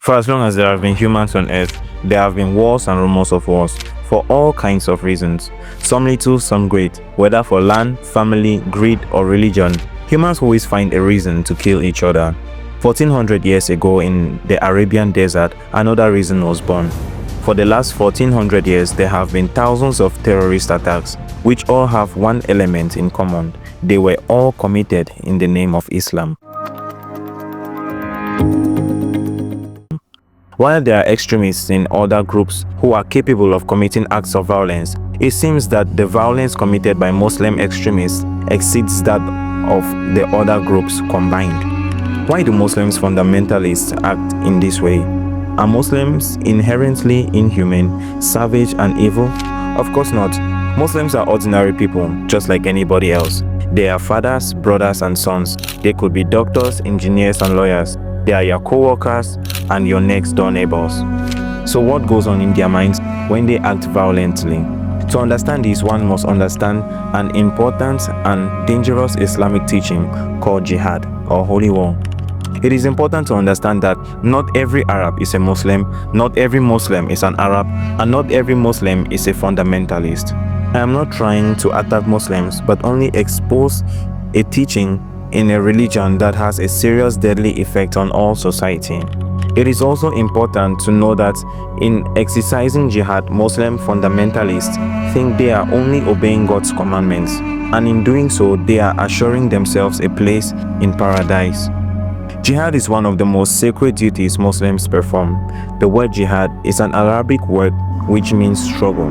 For as long as there have been humans on earth, there have been wars and rumors of wars, for all kinds of reasons. Some little, some great, whether for land, family, greed, or religion. Humans always find a reason to kill each other. 1400 years ago in the Arabian desert, another reason was born. For the last 1400 years, there have been thousands of terrorist attacks, which all have one element in common. They were all committed in the name of Islam. While there are extremists in other groups who are capable of committing acts of violence, it seems that the violence committed by Muslim extremists exceeds that of the other groups combined. Why do Muslims fundamentalists act in this way? Are Muslims inherently inhuman, savage, and evil? Of course not. Muslims are ordinary people, just like anybody else. They are fathers, brothers, and sons. They could be doctors, engineers, and lawyers. They are your co-workers and your next-door neighbors. So what goes on in their minds when they act violently? To understand this, one must understand an important and dangerous Islamic teaching called Jihad, or Holy War. It is important to understand that not every Arab is a Muslim, not every Muslim is an Arab, and not every Muslim is a fundamentalist. I am not trying to attack Muslims, but only expose a teaching in a religion that has a serious deadly effect on all society. It is also important to know that in exercising jihad, Muslim fundamentalists think they are only obeying God's commandments, and in doing so, they are assuring themselves a place in paradise. Jihad is one of the most sacred duties Muslims perform. The word jihad is an Arabic word which means struggle.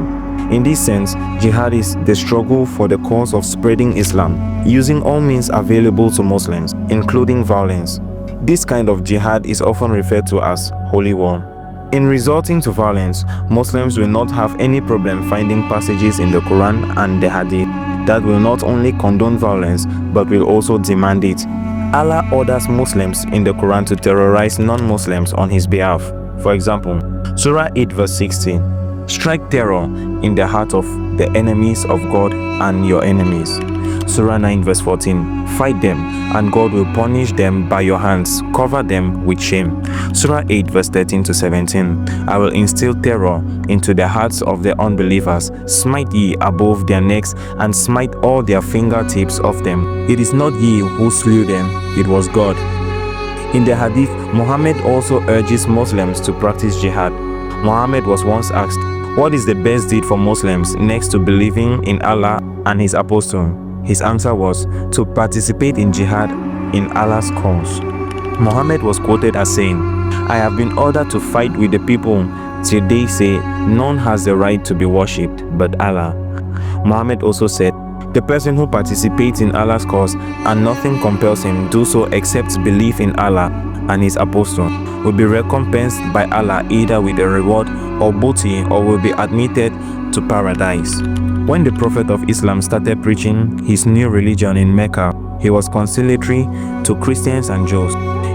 In this sense, jihad is the struggle for the cause of spreading Islam, using all means available to Muslims, including violence. This kind of jihad is often referred to as holy war. In resorting to violence, Muslims will not have any problem finding passages in the Quran and the Hadith that will not only condone violence but will also demand it. Allah orders Muslims in the Quran to terrorize non-Muslims on his behalf. For example, Surah 8 verse 16. Strike terror in the heart of the enemies of God and your enemies. Surah 9 verse 14. Fight them, and God will punish them by your hands. Cover them with shame. Surah 8 verse 13 to 17. I will instill terror into the hearts of the unbelievers. Smite ye above their necks, and smite all their fingertips off them. It is not ye who slew them, it was God. In the Hadith, Mohammad also urges Muslims to practice jihad. Mohammad was once asked, what is the best deed for Muslims next to believing in Allah and His Apostle? His answer was to participate in jihad in Allah's cause. Muhammad was quoted as saying, I have been ordered to fight with the people till they say none has the right to be worshipped but Allah. Muhammad also said, the person who participates in Allah's cause and nothing compels him do so except belief in Allah and His Apostle will be recompensed by Allah either with a reward or booty, or will be admitted to paradise. When the Prophet of Islam started preaching his new religion in Mecca, he was conciliatory to Christians and Jews.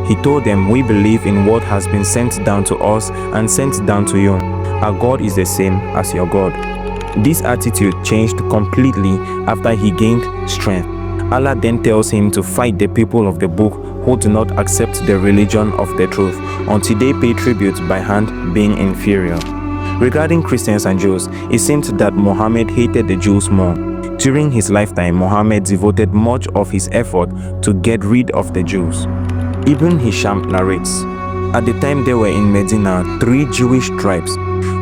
He told them, we believe in what has been sent down to us and sent down to you. Our God is the same as your God. This attitude changed completely after he gained strength. Allah then tells him to fight the people of the book who do not accept the religion of the truth until they pay tribute by hand, being inferior. Regarding Christians and Jews, it seemed that Muhammad hated the Jews more. During his lifetime, Muhammad devoted much of his effort to get rid of the Jews. Ibn Hisham narrates, at the time they were in Medina, 3 Jewish tribes.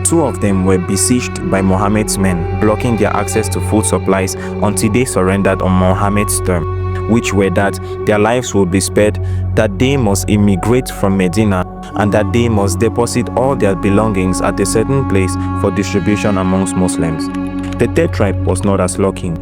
2 of them were besieged by Muhammad's men, blocking their access to food supplies until they surrendered on Muhammad's terms, which were that their lives would be spared, that they must immigrate from Medina, and that they must deposit all their belongings at a certain place for distribution amongst Muslims. The 3rd tribe was not as lucky.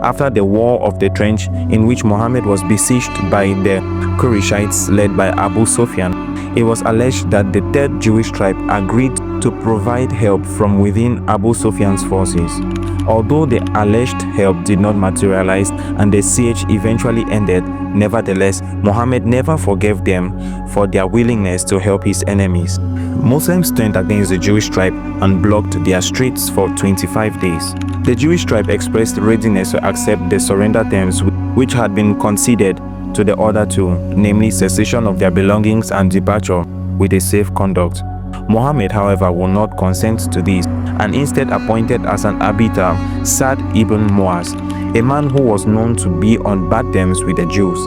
After the War of the Trench, in which Muhammad was besieged by the Qurayshites led by Abu Sufyan, it was alleged that the 3rd Jewish tribe agreed to provide help from within Abu Sufyan's forces. Although the alleged help did not materialize and the siege eventually ended, nevertheless, Muhammad never forgave them for their willingness to help his enemies. Muslims turned against the Jewish tribe and blocked their streets for 25 days. The Jewish tribe expressed readiness to accept the surrender terms which had been conceded to the other 2, namely cessation of their belongings and departure. with a safe conduct. Mohammed, however, will not consent to this and instead appointed as an arbiter Sa'd ibn Mu'az, a man who was known to be on bad terms with the Jews.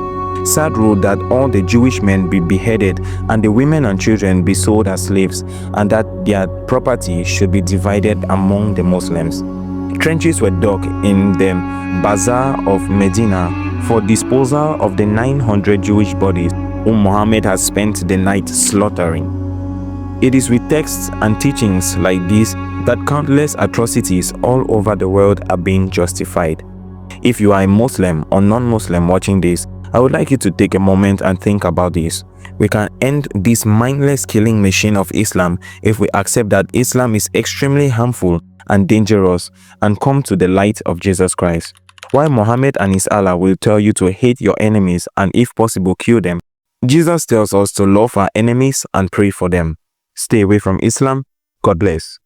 Sa'd ruled that all the Jewish men be beheaded and the women and children be sold as slaves, and that their property should be divided among the Muslims. Trenches were dug in the Bazaar of Medina for disposal of the 900 Jewish bodies whom Muhammad had spent the night slaughtering. It is with texts and teachings like this that countless atrocities all over the world are being justified. If you are a Muslim or non-Muslim watching this, I would like you to take a moment and think about this. We can end this mindless killing machine of Islam if we accept that Islam is extremely harmful and dangerous and come to the light of Jesus Christ. While Muhammad and his Allah will tell you to hate your enemies and if possible kill them, Jesus tells us to love our enemies and pray for them. Stay away from Islam. God bless.